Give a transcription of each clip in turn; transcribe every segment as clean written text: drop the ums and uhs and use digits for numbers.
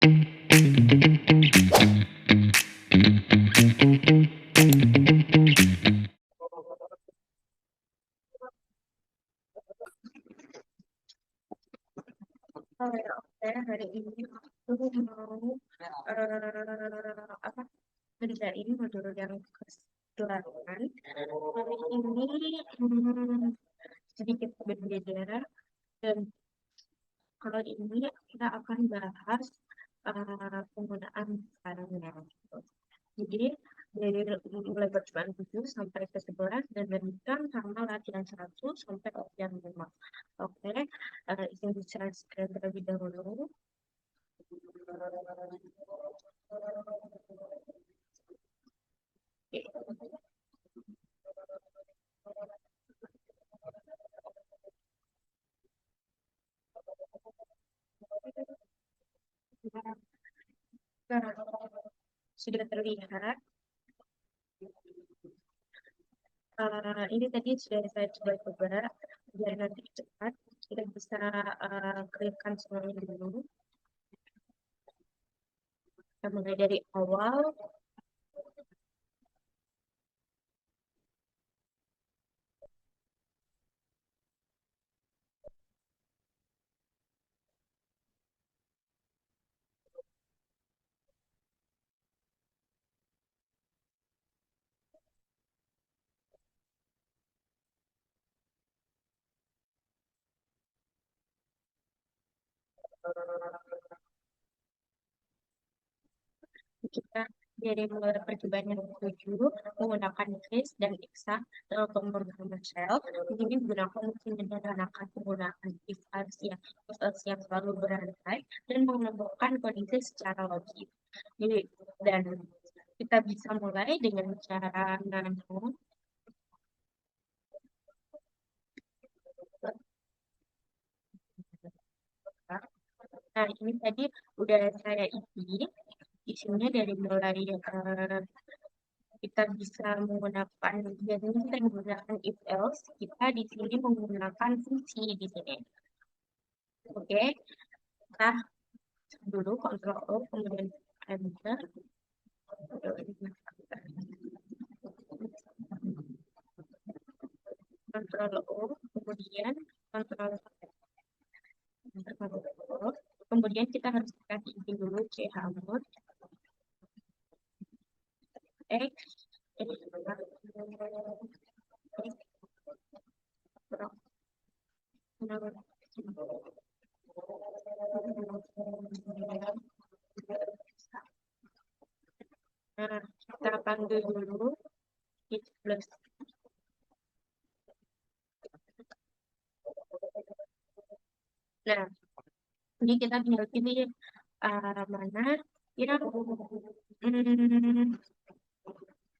Hari ini aku mau ngerjain modul yang ke-8. Hari ini sedikit berbeda, dan kalau ini kita akan bahas penggunaan filenya. Jadi dari mulai percobaan 7 sampai ke 11 dan lanjutkan sama latihan 1 sampai latihan 5. Oke, izin bicara terlebih dahulu. Sudah terlihat. Ini tadi sudah saya coba biar nanti cepat kita bisa clearkan semuanya dulu. Kita mulai dari awal. Kita dari mulai percobaan yang 7 menggunakan case dan eksak dalam pemrograman shell. Ini menggunakan menyederhanakan penggunaan if else yang selalu berantai dan mengelompokkan kondisi secara logis. Jadi, dan kita bisa mulai dengan cara nano. Nah, ini tadi udah saya isi. Isinya dari mulai kita bisa menggunakan, biasanya kita menggunakan if else, kita di sini menggunakan fungsi di sini. Oke, kita dulu Ctrl O, kemudian Enter. Ctrl O, kemudian Ctrl O. Kemudian kita harus kasih izin dulu chmod x Nah, kita panggil dulu hit plus. Nah, ini kita tinggal pilih mana ya.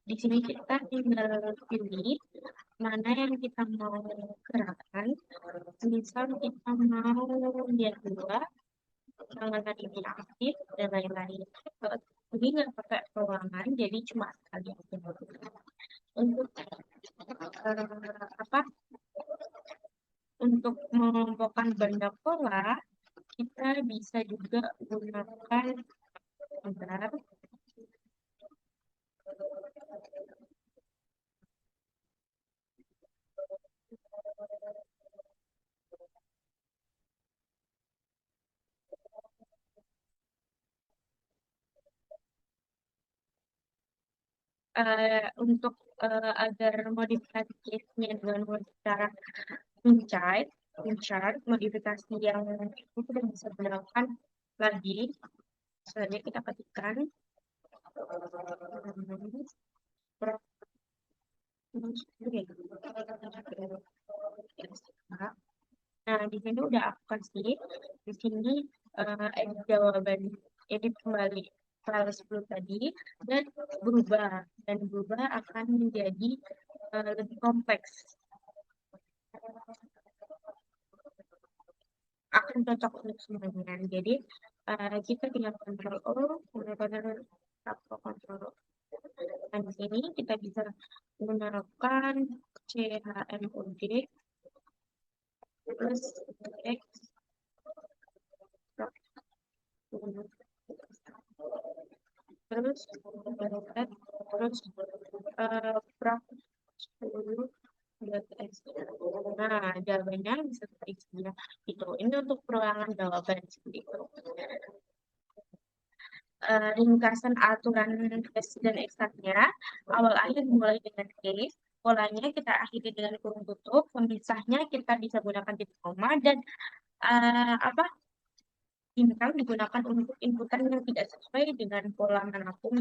Di sini kita tinggal pilih mana yang kita mau gerakkan. Misal kita mau lihat dua, jangan tadi aktif dan lain-lain. Ini nggak pakai ruangan, jadi cuma sekali aja. Untuk untuk mengelompokkan benda pola, kita bisa juga gunakan bentar. Untuk agar modifikasi case-nya dengan cara mencari modifikasi yang itu sudah bisa dilakukan lagi. Selanjutnya kita ketikkan nah, di sini udah aku kasih. Di sini edit jawaban, edit kembali file 10 tadi dan berubah akan menjadi lebih kompleks. Akan cocok untuk semuanya. Jadi kita tinggal Ctrl O, kemudian Ctrl O. Dan di sini kita bisa menerapkan chmod plus x terus terus prok 10 buat X. Nah, jawabannya bisa X ya. Itu. Ini untuk perulangan jawaban seperti itu. Ringkasan aturan tes dan eksaknya, awal akhir dimulai dengan case, polanya kita akhiri dengan kurung tutup, pemisahnya kita bisa gunakan titik koma, dan apa bintang digunakan untuk inputan yang tidak sesuai dengan pola manapun.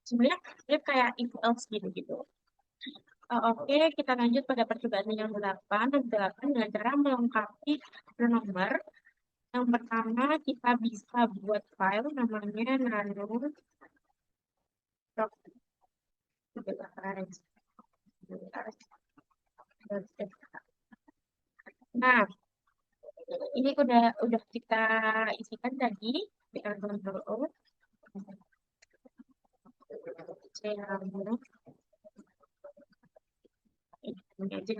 Sebenarnya dia kayak if else gitu. Oke, kita lanjut pada percobaan yang 8. Dengan cara melengkapi nomor. Yang pertama, kita bisa buat file namanya nano. Nah, ini udah kita isikan tadi dengan Ctrl O. Saya mau ini aja.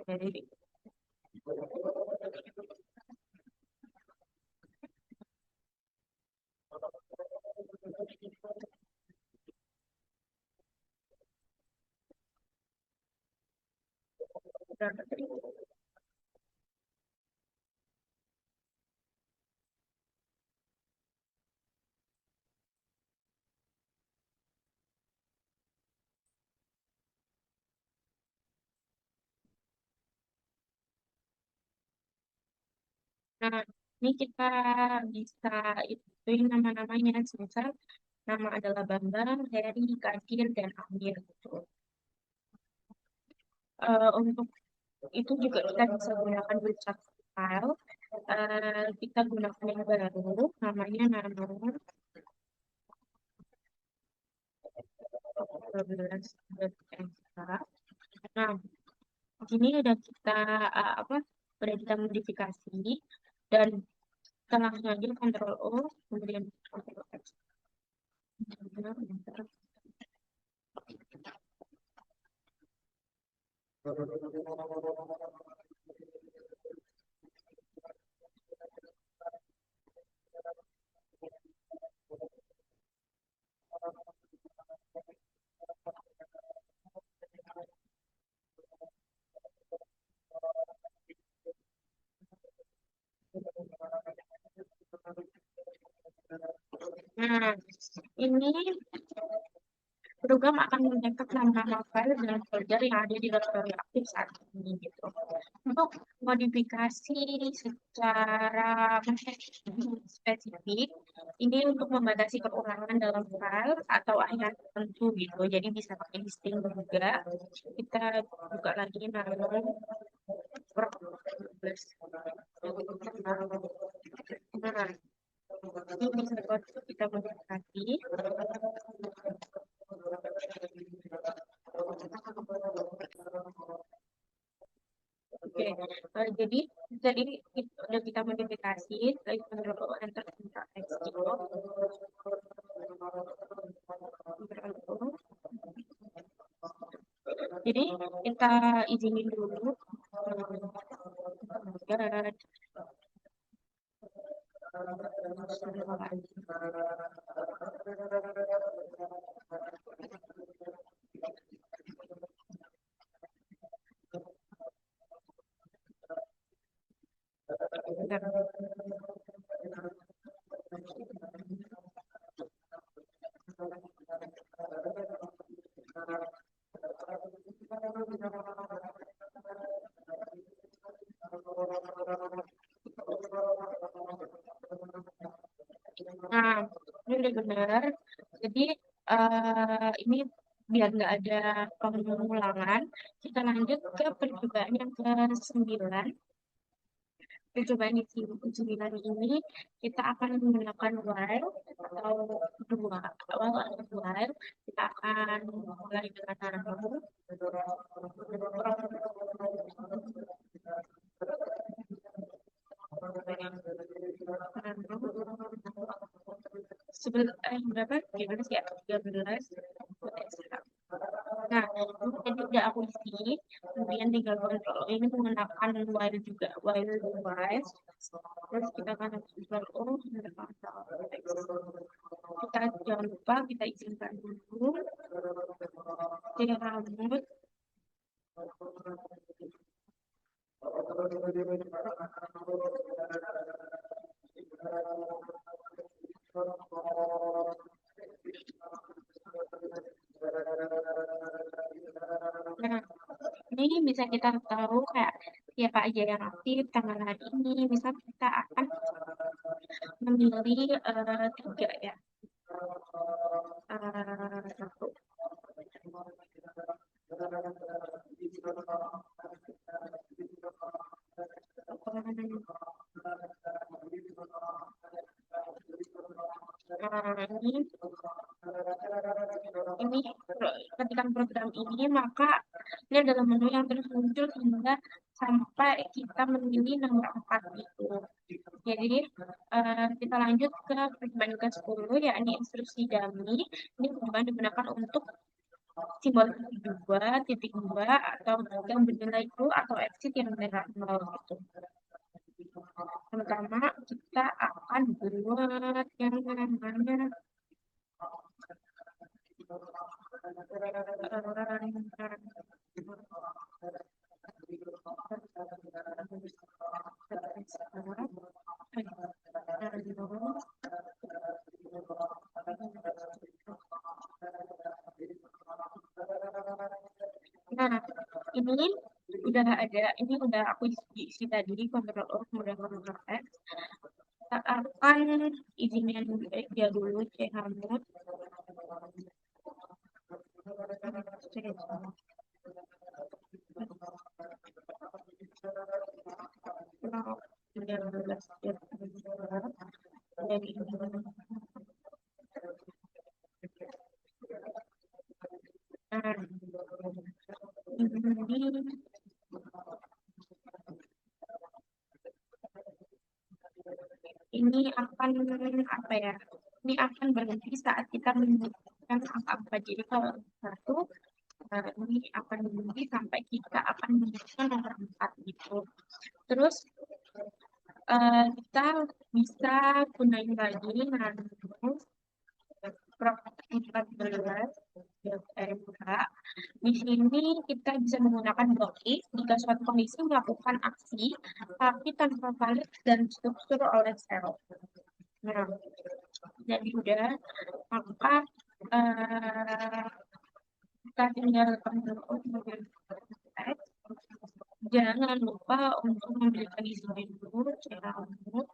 Jadi, nah, ini kita bisa ituin nama-namanya. Misal, nama adalah Bambang, Heri, Kadir, dan Amir gitu. Untuk itu juga kita bisa gunakan WeChat file. Kita gunakan yang baru, namanya nano 12.mk. Nah, ini udah kita udah kita modifikasi dan kita langsung aja Ctrl O kemudian Ctrl X. Nah, ini program akan mencetak nama-nama file dan folder yang ada di direktori aktif saat ini gitu. Untuk modifikasi secara spesifik, ini untuk membatasi kerulangan dalam file atau ayat tertentu gitu. Jadi bisa pakai listing juga. Kita buka lagi nano. Nah, ini bisa kita modifikasi. Oke, jadi tadi udah kita modifikasi, lagi Ctrl Enter X gitu. Jadi kita izinin dulu. Nah, ini udah benar. Jadi ini biar nggak ada pengulangan, kita lanjut ke percobaan yang ke-9. Percobaan yang ke-9 ini kita akan menggunakan while atau dua while. Kita akan mulai dengan nano. Berapa? Gimana sih ya? 13. Nah, jadi udah aku isi, kemudian tinggal kontrol ini menggunakan while juga, while device. Terus kita akan tinggal kita jangan lupa kita izinkan dulu rambut. Nah, ini bisa kita tahu kayak siapa aja yang aktif tanggal hari ini. Misal kita akan memilih 3 ya. Satu. Ini ketika program ini maka ini adalah menu yang terus muncul hingga sampai kita memilih nomor 4 itu. Jadi kita lanjut ke percobaan ke-10 yakni instruksi dummy. Ini percobaan digunakan untuk simbol titik 2 atau yang bernilai true atau exit yang bernilai 0 gitu. Pertama kita akan buat yang namanya nah, ini udah ada, ini udah aku isi tadi, kontrol O, kemudian kontrol X. Kita akan izinin dia dulu, Chmod. Ini akan apa ya? Ini akan berhenti saat kita menyebutkan angka-angka. Jadi kalau 1, ini akan berhenti sampai kita akan menyebutkan nomor 4 gitu. Terus kita bisa gunain lagi nano prop 14 MK. Di sini kita bisa menggunakan block-if jika suatu kondisi melakukan aksi tapi tanpa valid dan struktur oleh sel. Nah, jadi udah, maka kita tinggal kontrol X. Jangan lupa untuk memberikan izin dulu rambut.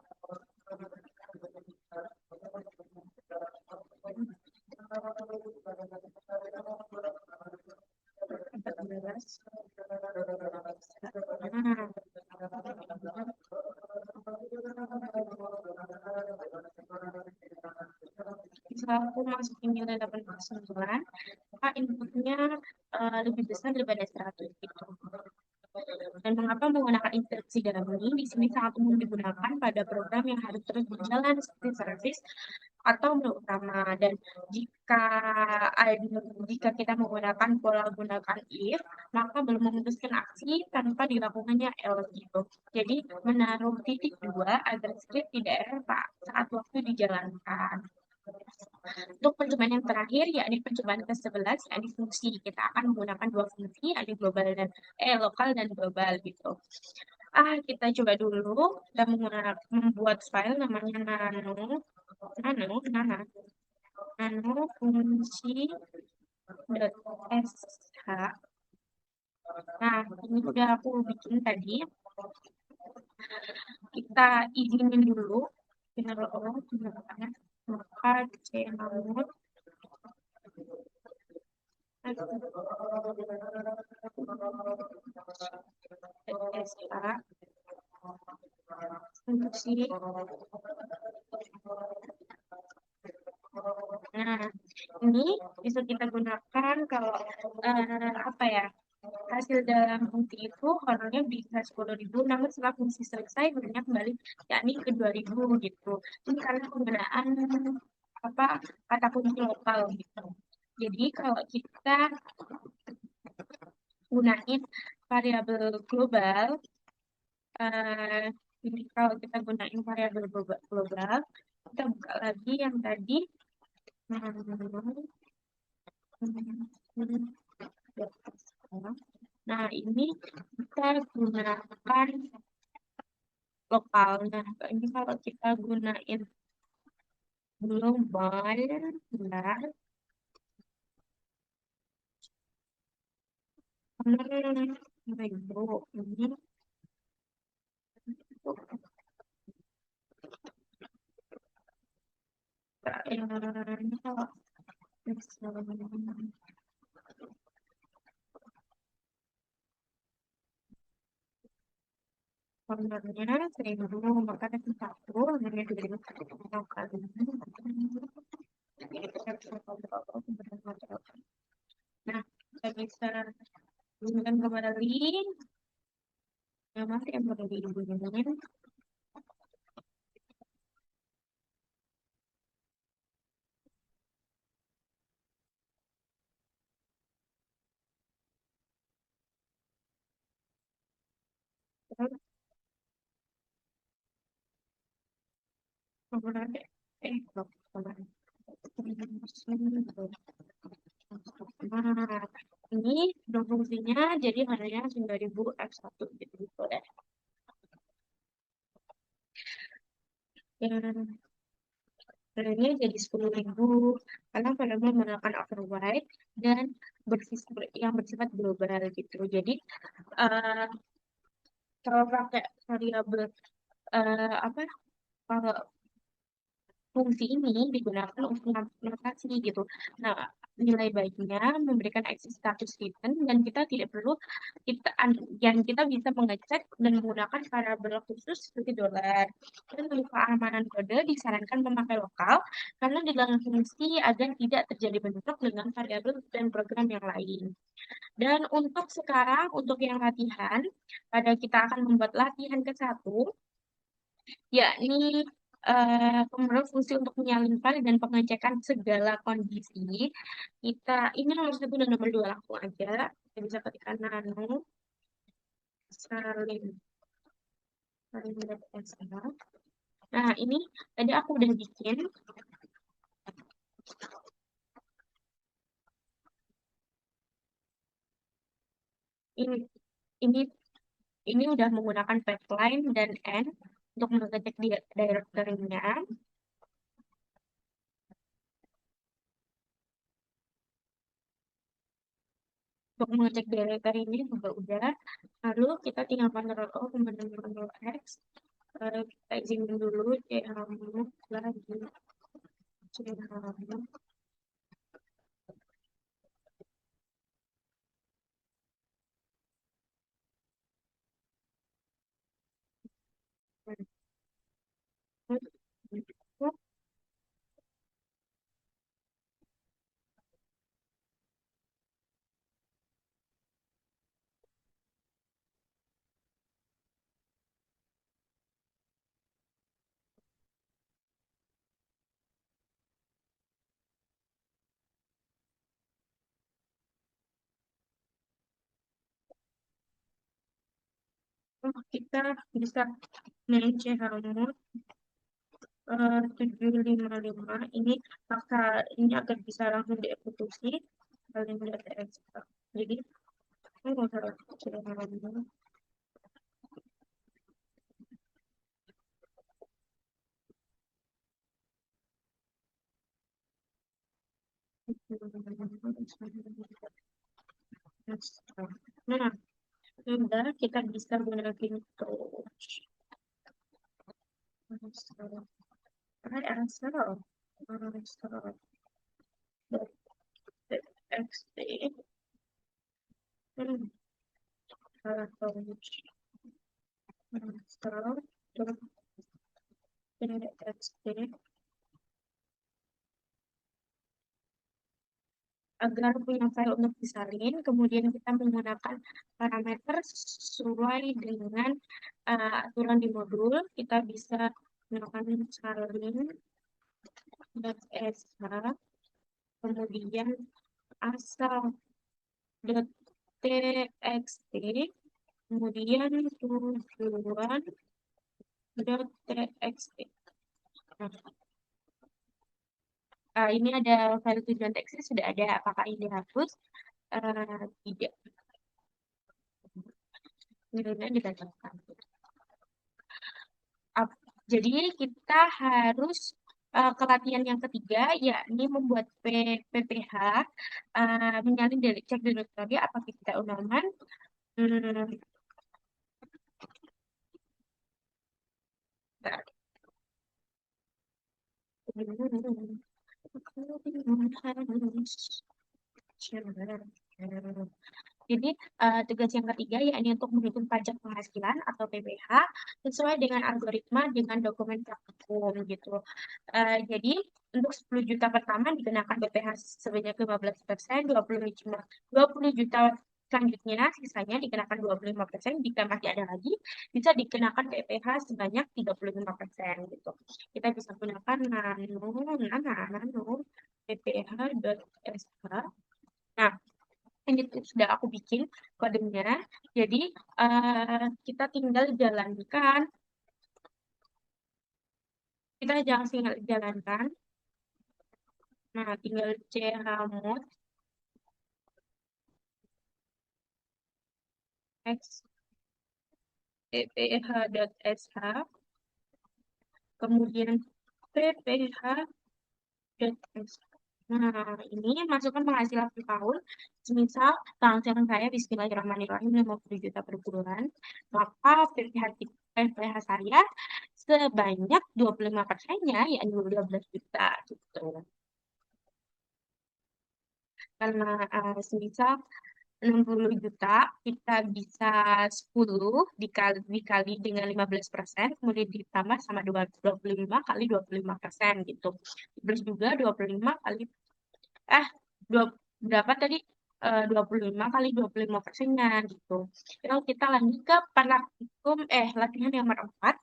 Bisa aku masukin nilai 89, maka inputnya lebih besar daripada 100 gitu. Dan mengapa menggunakan instruksi dalam ini? Di sini sangat umum digunakan pada program yang harus terus berjalan seperti service atau menu utama. Dan jika kita menggunakan pola gunakan if, maka belum memutuskan aksi tanpa dilakukannya else gitu. Jadi menaruh titik 2 agar script tidak error saat waktu dijalankan. Untuk percobaan yang terakhir, yakni percobaan ke-11, yakni fungsi. Kita akan menggunakan 2 fungsi, yakni lokal dan global gitu. Kita coba dulu. Kita membuat file namanya nano fungsi.sh. Nah, ini udah aku bikin tadi. Kita izinin dulu. Maka Chmod fungsi. Nah, ini bisa kita gunakan kalau apa ya, hasil dalam fungsi itu honornya bisa 10.000, namun setelah fungsi selesai honornya kembali yakni ke 2.000 gitu. Ini karena penggunaan kata kunci lokal gitu. Jadi kalau kita gunain variabel global, jadi kalau kita gunain variabel global, kita buka lagi yang tadi. Nah, ini kita gunakan lokal. Nah, ini kalau kita gunain global, nah, ini ini kalau sebenarnya 1000, maka ada 1, hanya 2000 kali ini. Nah, kita bisa gunakan kembali. Yang mana yang perlu dihubungin? Terus, kemudian, kembali. Nah, ini dua fungsinya jadi harganya 9000 F1 gitu deh. Harganya jadi 10.000 karena variabel menggunakan override dan yang bersifat global gitu. Jadi kalau pakai variabel apa kalau fungsi ini digunakan untuk notasi gitu. Nah, nilai baiknya memberikan access status hidden dan kita tidak perlu kita bisa mengecek dan menggunakan variabel khusus seperti dolar. Dan untuk keamanan kode disarankan memakai lokal karena di dalam fungsi agar tidak terjadi bentrok dengan variabel dan program yang lain. Dan untuk sekarang, untuk yang latihan, kita akan membuat latihan ke-1, yakni pemrograman fungsi untuk menyalin file dan pengecekan segala kondisi. Ini nomor 1 dan nomor 2 langsung aja. Kita bisa ketikkan nano salin salin. Nah, ini tadi aku udah bikin. Ini ini ini udah menggunakan pipeline dan end untuk mengecek di directory-nya. Untuk mengecek directory ini juga udah. Lalu kita tinggal Ctrl O kemudian Ctrl X. Kita izinin dulu chmod lagi chmod. Kita bisa manage chmod 755 ini ini agar bisa langsung dieksekusi paling tidak ekstra. Jadi saya nggak usah chmod. Nah, sudah kita bisa gunakan terus. XT agar punya file untuk disalin, kemudian kita menggunakan parameter sesuai dengan aturan di modul, kita bisa melakukan salin .sh, kemudian asal txt, kemudian tujuan dot txt. Ini ada file tujuan teksnya sudah ada. Apakah ini dihapus? Tidak. Nilainya dibacakan. Jadi kita harus ke latihan yang ketiga, yakni membuat PPH, menyalin dari cek direktori apakah kita undangan. Jadi tugas yang ketiga yakni untuk menghitung pajak penghasilan atau PPH sesuai dengan algoritma dengan dokumen praktikum gitu. Jadi untuk 10 juta pertama dikenakan PPH sebanyak 15%, 20 juta selanjutnya sisanya dikenakan 25%, jika masih ada lagi bisa dikenakan PPH sebanyak 35% gitu. Kita bisa gunakan nano pph.sh. Nah, ini sudah aku bikin kodenya. Jadi kita tinggal jalankan. Kita jangan tinggal jalankan. Nah, tinggal chmod x pph.sh, kemudian pph.sh. Nah, ini masukkan penghasilan per tahun. Semisal penghasilan saya bismillahirrahmanirrahim 50 juta per bulan, maka PPH saya sebanyak 25%-nya, yakni 12 juta gitu. Karena semisal 60 juta, kita bisa 10 dikali dengan 15%, kemudian ditambah sama 25 kali 25% gitu. Terus juga 25 kali, berapa tadi? 25 kali 25%-nya gitu. Lalu kita lanjut ke praktikum, latihan yang nomor 4.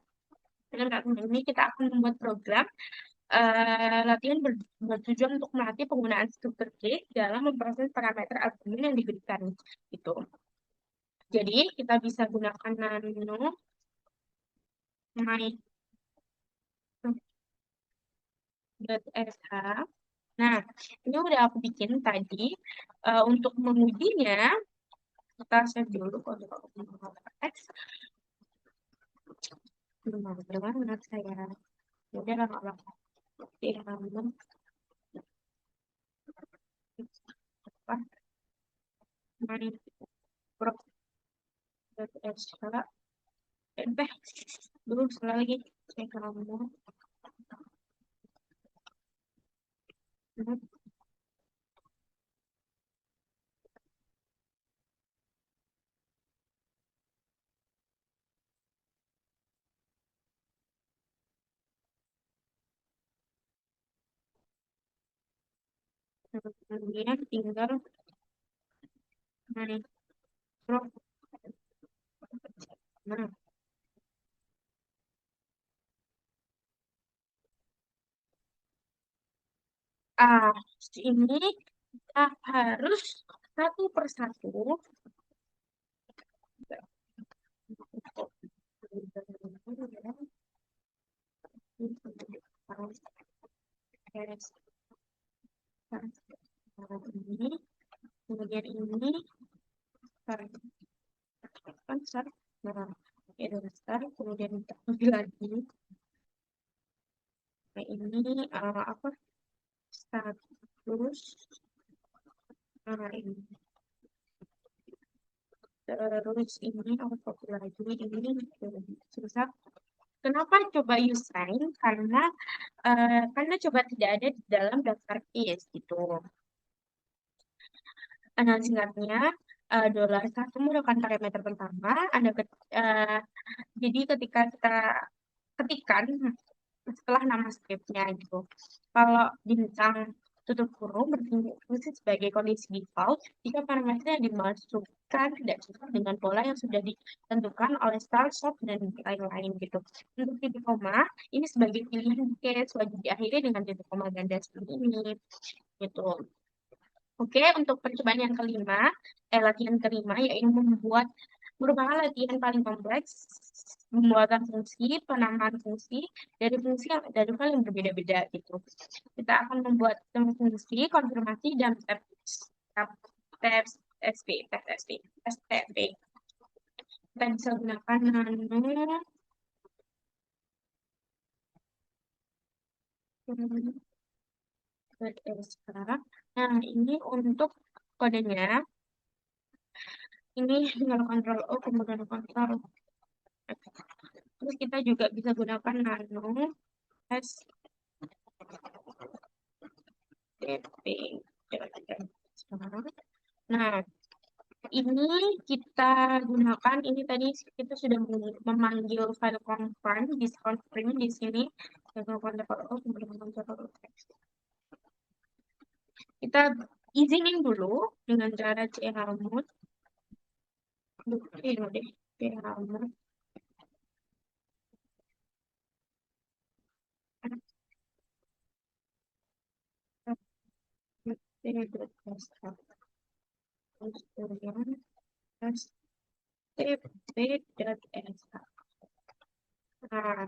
Dengan latihan ini kita akan membuat program latihan bertujuan untuk melatih penggunaan struktur case dalam memproses parameter argumen yang diberikan gitu. Jadi kita bisa gunakan nano my.sh. Nah, ini udah aku bikin tadi. Untuk mengujinya, kita save dulu untuk teks. Bagaimana saya? Udah nggak apa-apa. Dulu sekali lagi saya kamu. Kemudian tinggal nah, ini kita harus satu persatu ini, kemudian ini besar, besar, kemudian kita lagi. Nah, ini apa? Status. Nah, ini. Terus ini apa lagi? Ini susah. Kenapa coba use sign? Karena coba tidak ada di dalam daftar case gitu. Singkatnya, dolar satu merupakan parameter pertama. Jadi ketika kita ketikkan setelah nama scriptnya gitu. Kalau bintang tutup kurung berfungsi sebagai kondisi default jika parameter yang dimasukkan tidak sesuai dengan pola yang sudah ditentukan oleh start, stop, dan lain-lain gitu. Untuk titik koma, ini sebagai pilihan case wajib diakhiri dengan titik koma ganda seperti ini gitu. Oke, untuk percobaan yang kelima, latihan kelima yaitu merupakan latihan paling kompleks, pembuatan fungsi, penambahan fungsi dari fungsi yang dari file yang berbeda-beda gitu. Kita akan membuat fungsi, konfirmasi, dan tab STP. Kita bisa gunakan nano, nah ini untuk kodenya. Ini tinggal kontrol O, kemudian kontrol F. Terus kita juga bisa gunakan nano STP. Nah, ini kita gunakan, ini tadi kita sudah memanggil file confirm di sini. Kita izinin dulu dengan cara chmod. Chmod. Nah,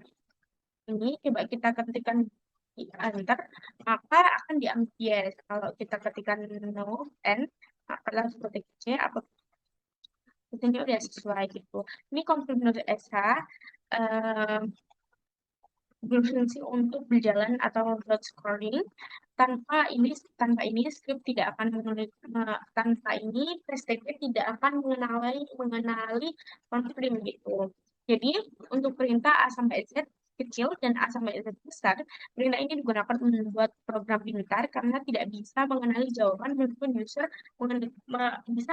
ini coba kita ketikkan di enter, maka akan diambil yes. Kalau kita ketikkan no n, maka langsung ketik c, apa ini udah sesuai gitu. Ini config.sh berfungsi untuk berjalan atau load scoring. Tanpa ini script tidak akan tanpa ini TestDP tidak akan mengenali config gitu. Jadi untuk perintah A sampai Z kecil dan A sampai Z besar, perintah ini digunakan membuat program pintar karena tidak bisa mengenali jawaban meskipun bisa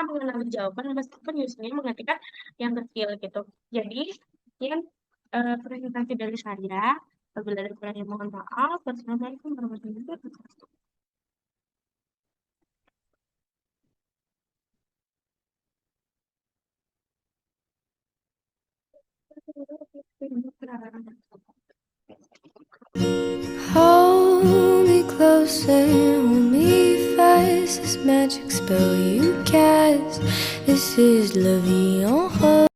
mengenali jawaban meskipun usernya mengetikkan yang kecil gitu. Jadi sekian presentasi dari saya. Apabila ada kurangnya mohon maaf. Wassalamualaikum warahmatullahi wabarakatuh. Hold me closer, hold me fast. This magic spell you cast. This is La Vie en Rose.